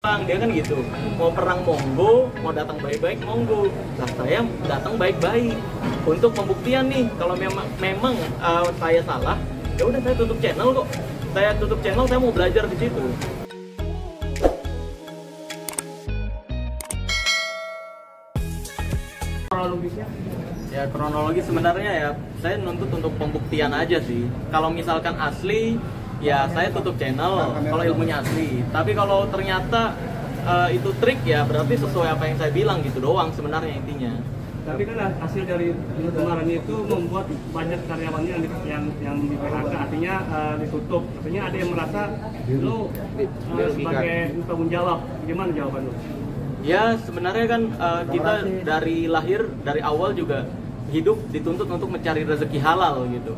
datang, dia kan gitu. Mau perang monggo, mau datang baik-baik monggo. Nah saya datang baik-baik untuk pembuktian nih kalau memang saya salah, ya udah saya tutup channel kok. Saya tutup channel, saya mau belajar di situ. Kronologisnya? Ya kronologi sebenarnya ya saya nuntut untuk pembuktian aja sih. Kalau misalkan asli ya saya tutup channel kalau ilmunya asli. Tapi kalau ternyata itu trik ya berarti sesuai apa yang saya bilang gitu doang sebenarnya intinya. Tapi kan hasil dari kemarin itu membuat banyak karyawannya yang di PHK, artinya ditutup. Artinya ada yang merasa lu sebagai tanggung jawab. Gimana jawaban lu? Ya sebenarnya kan kita dari lahir, dari awal juga hidup dituntut untuk mencari rezeki halal gitu.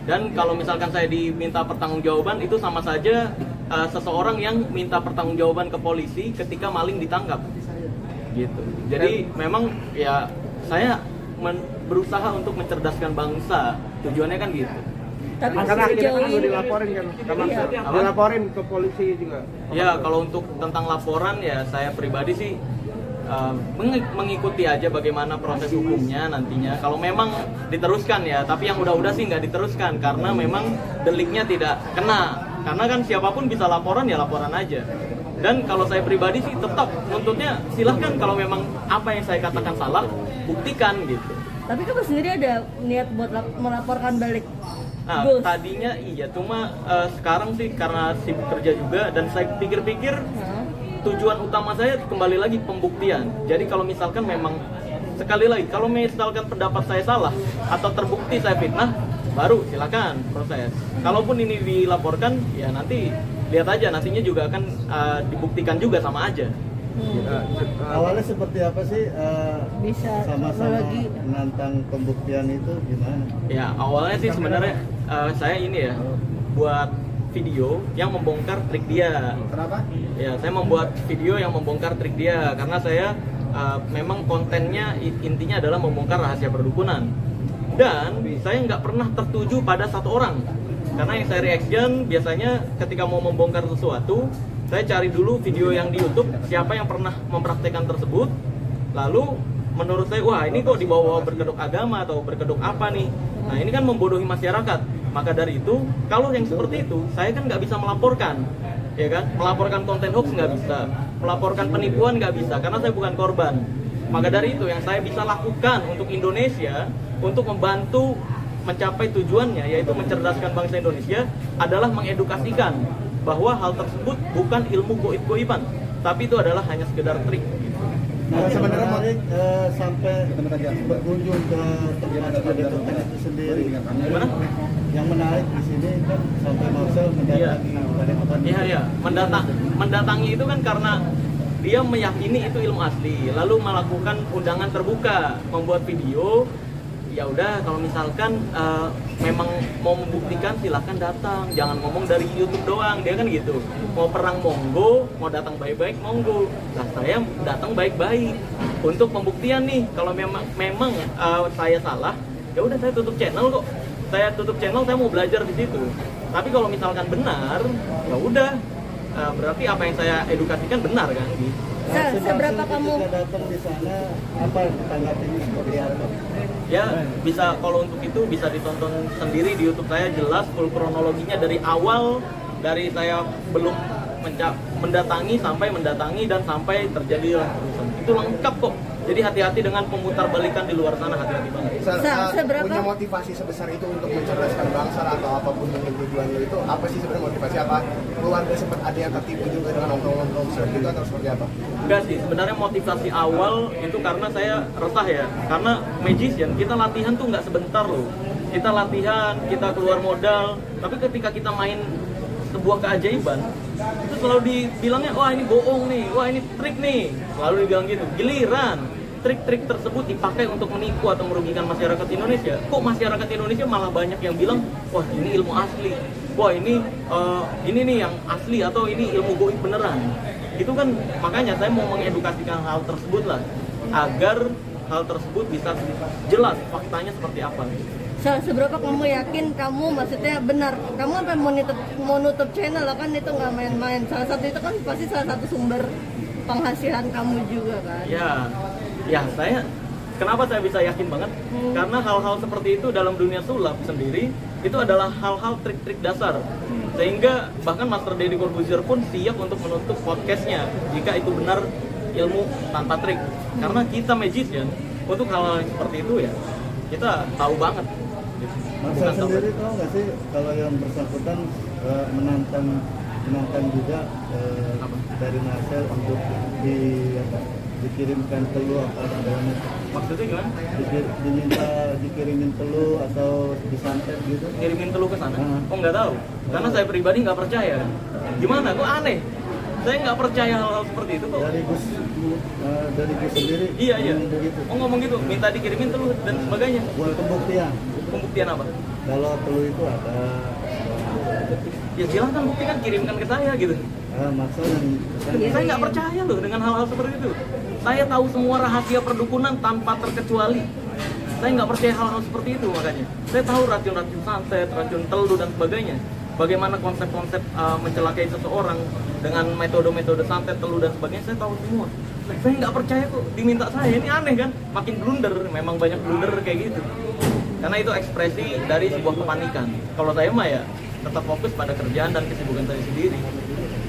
Dan kalau misalkan saya diminta pertanggungjawaban itu sama saja seseorang yang minta pertanggungjawaban ke polisi ketika maling ditangkap gitu. Jadi memang ya saya berusaha untuk mencerdaskan bangsa, tujuannya kan gitu. Tapi karena akhirnya kan sejauh dilaporin kan, karena iya. dilaporin ke polisi juga. Ya kalau untuk tentang laporan ya saya pribadi sih mengikuti aja bagaimana proses hukumnya nantinya. Kalau memang diteruskan ya, tapi yang udah-udah sih nggak diteruskan karena memang deliknya tidak kena. Karena kan siapapun bisa laporan ya laporan aja. Dan kalau saya pribadi sih tetap nuntutnya silahkan kalau memang apa yang saya katakan salah buktikan gitu. Tapi kamu sendiri ada niat buat melaporkan balik? Nah, tadinya iya, cuma sekarang sih karena sibuk kerja juga dan saya pikir-pikir tujuan utama saya kembali lagi pembuktian. Jadi kalau misalkan memang sekali lagi kalau misalkan pendapat saya salah atau terbukti saya fitnah, baru silakan proses. Kalaupun ini dilaporkan, ya nanti lihat aja nantinya juga akan dibuktikan juga sama aja. Awalnya seperti apa sih Bisa sama-sama lagi. menantang pembuktian itu gimana? Ya awalnya sih sebenarnya saya ini ya buat video yang membongkar trik dia. Kenapa? Ya saya membuat video yang membongkar trik dia karena saya memang kontennya intinya adalah membongkar rahasia perdukunan. Dan saya nggak pernah tertuju pada satu orang. Karena yang saya reaction biasanya ketika mau membongkar sesuatu, saya cari dulu video yang di YouTube siapa yang pernah mempraktekkan tersebut. Lalu menurut saya, wah ini kok dibawa berkedok agama atau berkedok apa nih? Nah ini kan membodohi masyarakat. Maka dari itu, kalau yang seperti itu, saya kan nggak bisa melaporkan, ya kan? Melaporkan konten hoax nggak bisa, melaporkan penipuan nggak bisa, karena saya bukan korban. Maka dari itu, yang saya bisa lakukan untuk Indonesia, untuk membantu mencapai tujuannya, yaitu mencerdaskan bangsa Indonesia, adalah mengedukasikan bahwa hal tersebut bukan ilmu goib-goiban, tapi itu adalah hanya sekedar trik. Nah, sebenarnya menarik sampai berkunjung ke tempat Padepokan itu sendiri. Gimana? Yang menarik di sini kan sampai Marcel mendatangi Padepokan. Iya. Mendatangi itu kan karena dia meyakini itu ilmu asli, lalu melakukan undangan terbuka, membuat video. Ya udah, kalau misalkan memang mau membuktikan silahkan datang, jangan ngomong dari YouTube doang, dia kan gitu. Mau perang monggo, mau datang baik-baik monggo. Nah saya datang baik-baik untuk pembuktian nih. Kalau memang saya salah, ya udah saya tutup channel kok. Saya tutup channel, saya mau belajar di situ. Tapi kalau misalkan benar, ya udah berarti apa yang saya edukasikan benar kan? Gitu. Seberapa kamu datang di sana, apa tanggapannya seperti apa? Ya bisa, kalau untuk itu bisa ditonton sendiri di YouTube saya, jelas full kronologinya dari awal, dari saya belum mendatangi sampai mendatangi dan sampai terjadi kerusuhan. Itu lengkap kok. Jadi hati-hati dengan pemutar balikan di luar sana, hati-hati banget. Seberapa Punya motivasi sebesar itu untuk mencerdaskan bangsa atau apapun yang tujuan lo itu, apa sih sebenarnya motivasi? Apa keluarga sempat ada yang tertipu juga dengan nongkrong-nongkrong seperti itu atau seperti apa? Enggak sih, sebenarnya motivasi awal itu karena saya resah ya. Karena magician, kita latihan tuh nggak sebentar loh. Kita latihan, kita keluar modal, tapi ketika kita main sebuah keajaiban, itu selalu dibilangnya, wah ini bohong nih, wah ini trik nih. Selalu dibilang gitu. Giliran trik-trik tersebut dipakai untuk menipu atau merugikan masyarakat Indonesia, kok masyarakat Indonesia malah banyak yang bilang, wah ini ilmu asli, wah ini nih yang asli, atau ini ilmu goib beneran. Itu kan makanya saya mau mengedukasikan hal tersebut lah, agar hal tersebut bisa jelas faktanya seperti apa. seberapa kamu yakin kamu maksudnya benar? Kamu sampai mau nutup channel lah kan, itu nggak main-main. Salah satu itu kan pasti salah satu sumber penghasilan kamu juga kan? Ya kenapa saya bisa yakin banget? Karena hal-hal seperti itu dalam dunia sulap sendiri itu adalah hal-hal trik-trik dasar. Sehingga bahkan Master Deddy Corbuzier pun siap untuk menutup podcastnya jika itu benar ilmu tanpa trik. Karena kita magician, untuk hal-hal seperti itu ya kita tahu banget. Marcel sendiri tahu nggak sih kalau yang bersangkutan menantang juga dari Marcel untuk dikirimkan telur atau segala macam. Maksudnya gimana? Diminta dikirimin telur atau disantet gitu? Kirimin telur ke sana? Oh nggak tahu, karena saya pribadi nggak percaya. Gimana? Kok aneh? Saya nggak percaya hal-hal seperti itu kok. Dari Gus sendiri. Iya. Begitu. Oh ngomong gitu, minta dikirimin telur dan sebagainya. Buat pembuktian. Pembuktian apa? Kalau telur itu ada. Ya silahkan buktikan, kirimkan ke saya gitu. Maksud yang Saya nggak percaya loh dengan hal-hal seperti itu. Saya tahu semua rahasia perdukunan tanpa terkecuali. Saya nggak percaya hal-hal seperti itu makanya. Saya tahu racun-racun santet, racun telur dan sebagainya. Bagaimana konsep-konsep mencelakai seseorang dengan metode-metode santet, telur dan sebagainya, saya tahu semua. Saya nggak percaya kok diminta saya, ini aneh kan? Makin blunder, memang banyak blunder kayak gitu. Karena itu ekspresi dari sebuah kepanikan. Kalau saya mah ya tetap fokus pada kerjaan dan kesibukan saya sendiri.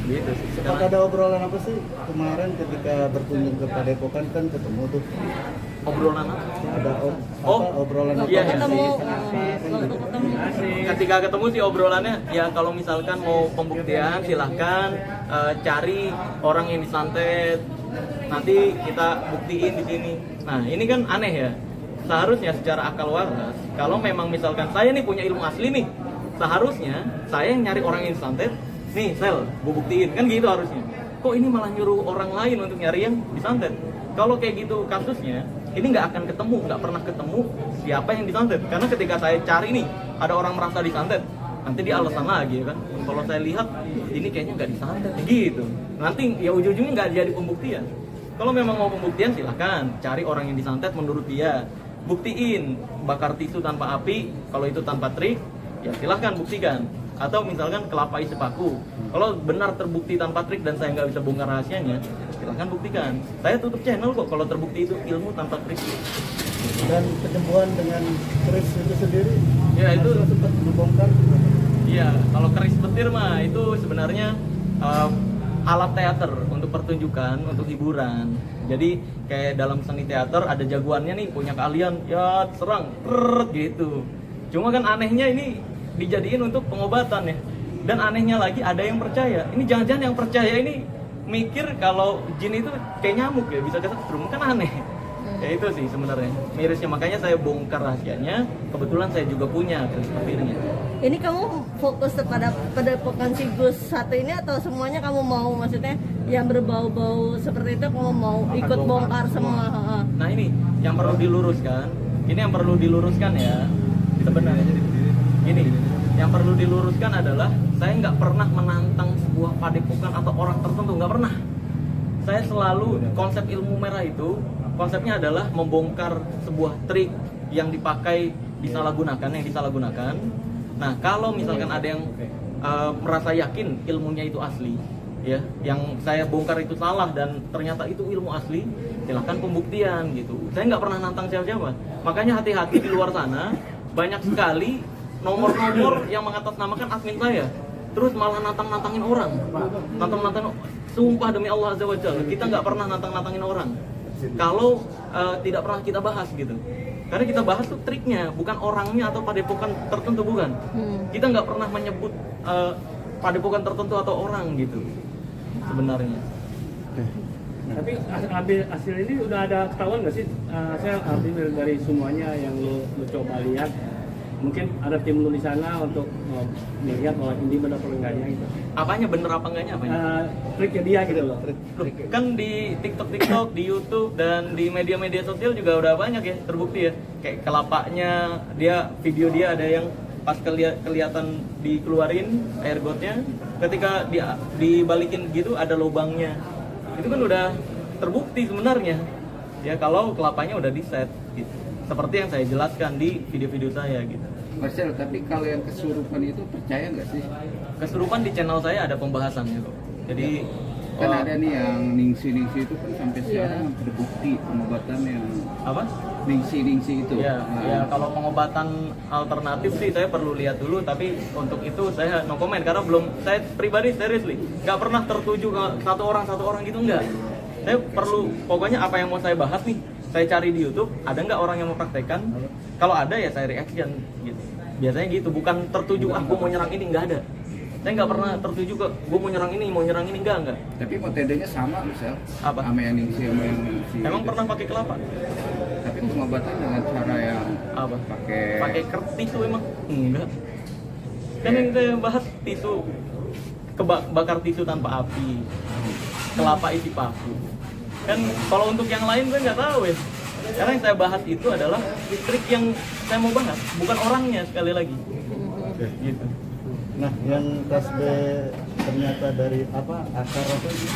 Gitu sih. Apakah ada obrolan apa sih kemarin ketika berkunjung ke Padepokan kan ketemu tuh? Obrolan apa? Ada obrolan apa? Iya, Ketemu. Ketika ketemu sih obrolannya ya kalau misalkan mau pembuktian silahkan cari orang yang disantet, nanti kita buktiin di sini. Nah ini kan aneh ya. Seharusnya secara akal waras kalau memang misalkan saya nih punya ilmu asli nih, seharusnya saya yang nyari orang yang disantet. Nih sel, gue buktiin, kan gitu harusnya. Kok ini malah nyuruh orang lain untuk nyari yang disantet? Kalau kayak gitu kasusnya, ini nggak akan ketemu, nggak pernah ketemu siapa yang disantet. Karena ketika saya cari nih, ada orang merasa disantet, nanti dia alasan lagi ya kan. Kalau saya lihat, ini kayaknya nggak disantet, gitu. Nanti ya ujung-ujungnya nggak jadi pembuktian. Kalau memang mau pembuktian silahkan, cari orang yang disantet menurut dia. Buktiin, bakar tisu tanpa api, kalau itu tanpa trik, ya silahkan buktikan. Atau misalkan kelapa isi paku, kalau benar terbukti tanpa trik dan saya nggak bisa bongkar rahasianya, silahkan buktikan. Saya tutup channel kok kalau terbukti itu ilmu tanpa trik. Dan penyembuhan dengan keris itu sendiri, Ya itu sempat membongkar. Iya, kalau keris petir mah itu sebenarnya alat teater untuk pertunjukan, untuk hiburan. Jadi kayak dalam seni teater ada jagoannya nih, punya keahlian, ya serang, gitu. Cuma kan anehnya ini dijadiin untuk pengobatan ya. Dan anehnya lagi ada yang percaya. Ini jangan-jangan yang percaya ini mikir kalau jin itu kayak nyamuk ya, bisa kesetrum, kan aneh. Ya itu sih sebenarnya mirisnya, makanya saya bongkar rahasianya. Kebetulan saya juga punya keris petirnya. Ini kamu fokus pada Padepokan Si Gus satu ini atau semuanya kamu mau, maksudnya yang berbau-bau seperti itu kamu mau ikut bongkar semua? Nah ini yang perlu diluruskan. Ini yang perlu diluruskan ya. Sebenarnya gini, yang perlu diluruskan adalah saya nggak pernah menantang sebuah padepokan atau orang tertentu, nggak pernah. Saya selalu konsep ilmu merah itu konsepnya adalah membongkar sebuah trik yang dipakai disalahgunakan. Nah kalau misalkan ada yang merasa yakin ilmunya itu asli, ya, yang saya bongkar itu salah dan ternyata itu ilmu asli, silahkan pembuktian gitu. Saya nggak pernah nantang siapa-siapa. Makanya hati-hati di luar sana, banyak sekali nomor-nomor yang mengatasnamakan admin saya, terus malah nantang-nantangin orang, sumpah demi Allah Azza wa Jalla, kita nggak pernah nantang-nantangin orang kalau tidak pernah kita bahas gitu. Karena kita bahas tuh triknya, bukan orangnya atau padepokan tertentu, bukan. Kita nggak pernah menyebut padepokan tertentu atau orang gitu sebenarnya. Tapi hasil ini udah ada ketahuan nggak sih? Saya ambil dari semuanya yang lu coba lihat. Mungkin ada tim lu di sana untuk melihat bahwa ini benar apa enggaknya gitu. Apanya bener apa enggaknya? Apanya? Triknya dia gitu loh. Loh, kan di TikTok, di YouTube dan di media-media sosial juga udah banyak ya terbukti ya. Kayak kelapanya, video dia ada yang pas kelihatan dikeluarin air gotnya, ketika dibalikin gitu ada lubangnya. Itu kan udah terbukti sebenarnya. Ya kalau kelapanya udah di set gitu. seperti yang saya jelaskan di video-video saya gitu. Marcel, tapi kalau yang kesurupan itu percaya nggak sih? Kesurupan di channel saya ada pembahasannya kok. Jadi Kan ada nih yang ningsi-ningsi itu kan sampai sekarang terbukti pengobatan yang apa? Ningsi itu. Ya, Nah, ya kalau pengobatan alternatif sih saya perlu lihat dulu, tapi untuk itu saya no comment karena belum, saya pribadi seriously nggak pernah tertuju ke satu orang gitu, enggak. Saya perlu, pokoknya apa yang mau saya bahas nih, saya cari di YouTube, ada nggak orang yang mempraktekkan? Kalau ada ya saya reaction gitu. Biasanya gitu, bukan tertuju aku mau nyerang ini, nggak ada. Saya nggak pernah tertuju ke gue mau nyerang ini, enggak. Tapi metodenya sama misal. Apa? Sama yang ningsi sama yang ningsi. Emang pernah pakai kelapa? Tapi pengobatan dengan cara yang Apa? pakai tisu emang? Enggak. Kan yang saya bahas tisu, bakar tisu tanpa api, kelapa isi paku. Kan kalau untuk yang lain saya nggak tahu ya. Karena yang saya bahas itu adalah trik yang saya mau bahas, bukan orangnya sekali lagi. Gitu. Nah, yang tasbe ternyata dari apa akar apa itu?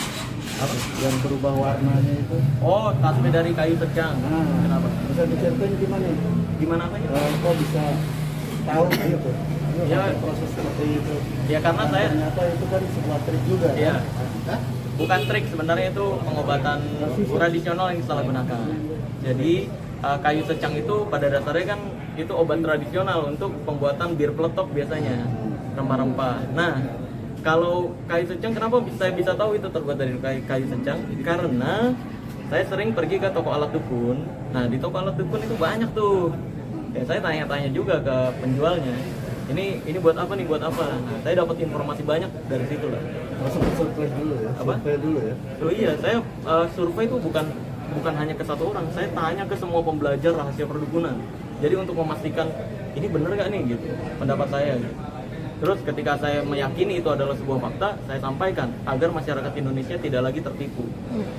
Apa? Yang berubah warnanya itu? Oh, tasbih dari kayu secang. Nah, Kenapa? bisa diceritain gimana? Gimana apanya? Kok bisa tahu gitu? Ya. Sampai proses seperti itu. Ya karena Dan saya, ternyata itu kan sebuah trik juga. Iya. Kan? bukan trik, sebenarnya itu pengobatan tradisional yang disalahgunakan. Jadi kayu secang itu pada dasarnya kan itu obat tradisional untuk pembuatan bir peletok biasanya, rempah-rempah. Nah, kalau kayu secang kenapa saya bisa tahu itu terbuat dari kayu secang? Karena saya sering pergi ke toko alat dukun. Nah, di toko alat dukun itu banyak tuh. Ya, saya tanya-tanya juga ke penjualnya. Ini buat apa nih? Buat apa? Nah, saya dapat informasi banyak dari situ lah. Masuk survei dulu ya. Apa? Survei dulu ya. Oh iya, saya survei itu bukan hanya ke satu orang. Saya tanya ke semua pembelajar rahasia perdukunan. Jadi untuk memastikan ini bener gak nih gitu pendapat saya. Gitu. Terus ketika saya meyakini itu adalah sebuah fakta, saya sampaikan agar masyarakat Indonesia tidak lagi tertipu.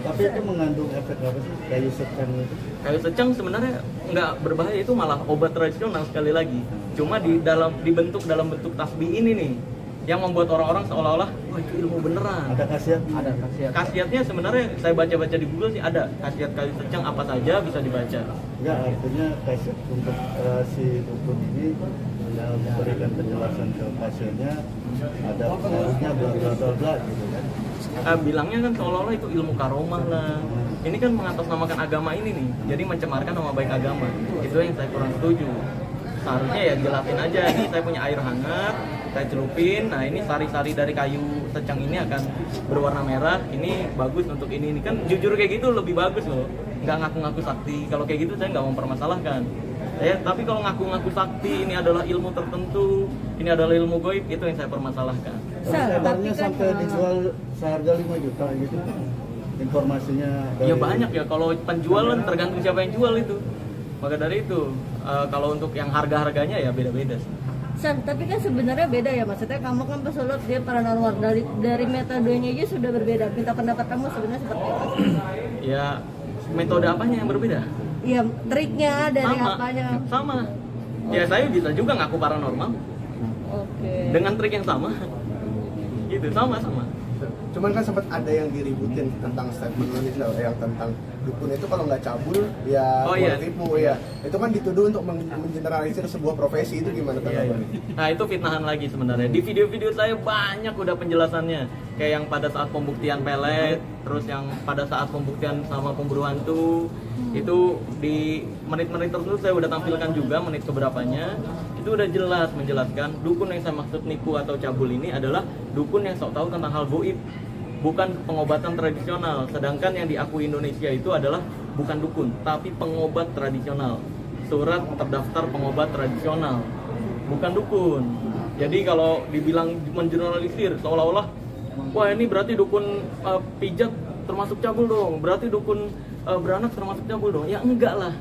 Tapi itu mengandung efek apa sih kayu secang itu? Kayu secang sebenarnya nggak berbahaya, itu malah obat tradisional sekali lagi. Cuma dibentuk dalam bentuk tasbih ini nih, yang membuat orang-orang seolah-olah wah itu ilmu beneran. Ada khasiat? ada khasiat. Khasiatnya sebenarnya saya baca-baca di Google sih ada khasiat kayu secang apa saja bisa dibaca. Enggak, artinya khasiat untuk si dukun ini memberikan penjelasan ke pasiennya ada pengaruhnya bla bla bla bla gitu kan. Bilangnya kan seolah-olah itu ilmu karomah lah. Ini kan mengatasnamakan agama ini nih, jadi mencemarkan nama baik agama. Itu yang saya kurang setuju. Seharusnya ya jelasin aja, ini saya punya air hangat, saya celupin, nah ini sari-sari dari kayu secang ini akan berwarna merah, ini bagus untuk ini kan jujur kayak gitu lebih bagus loh, nggak ngaku-ngaku sakti. Kalau kayak gitu saya nggak mempermasalahkan. Tapi kalau ngaku-ngaku sakti, ini adalah ilmu tertentu, ini adalah ilmu goib, itu yang saya permasalahkan. Kabarnya sampai dijual seharga 5 juta gitu. Informasinya dari... Ya banyak ya, kalau penjualan tergantung siapa yang jual itu. Maka dari itu, kalau untuk yang harga-harganya ya beda-beda sih. San, tapi kan sebenarnya beda ya, maksudnya kamu kan pesulap dia paranormal, dari metodenya aja sudah berbeda. Minta pendapat kamu sebenarnya seperti apa? Ya, metode apanya yang berbeda? Iya, triknya dari apanya? Sama. Ya saya bisa juga ngaku paranormal Oke. dengan trik yang sama. Gitu, sama. Cuman kan sempat ada yang diributin tentang statement lu yang tentang dukun itu kalau nggak cabul ya tipu ya. Itu kan dituduh untuk mengeneralisir sebuah profesi, itu gimana tanggapannya? Nah itu fitnahan lagi sebenarnya. Di video-video saya banyak udah penjelasannya. Kayak yang pada saat pembuktian pelet, terus yang pada saat pembuktian sama pemburu hantu. Itu di menit-menit tertentu saya udah tampilkan juga menit keberapanya. Itu udah jelas menjelaskan dukun yang saya maksud nipu atau cabul ini adalah dukun yang sok tahu tentang hal goib, bukan pengobatan tradisional. Sedangkan yang diakui Indonesia itu adalah bukan dukun, tapi pengobat tradisional. Surat terdaftar pengobat tradisional, bukan dukun. Jadi kalau dibilang mengeneralisir seolah-olah, wah ini berarti dukun pijat termasuk cabul dong, berarti dukun beranak termasuk cabul dong. Ya enggak lah.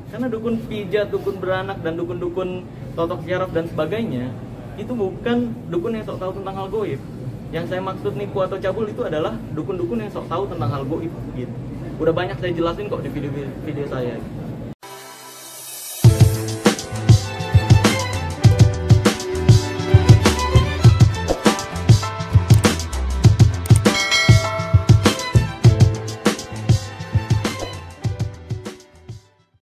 Karena dukun pijat, dukun beranak, dan dukun-dukun totok syaraf dan sebagainya itu bukan dukun yang sok tahu tentang hal goib. Yang saya maksud nipu atau cabul itu adalah dukun-dukun yang sok tahu tentang hal goib gitu. Udah banyak saya jelasin kok di video saya.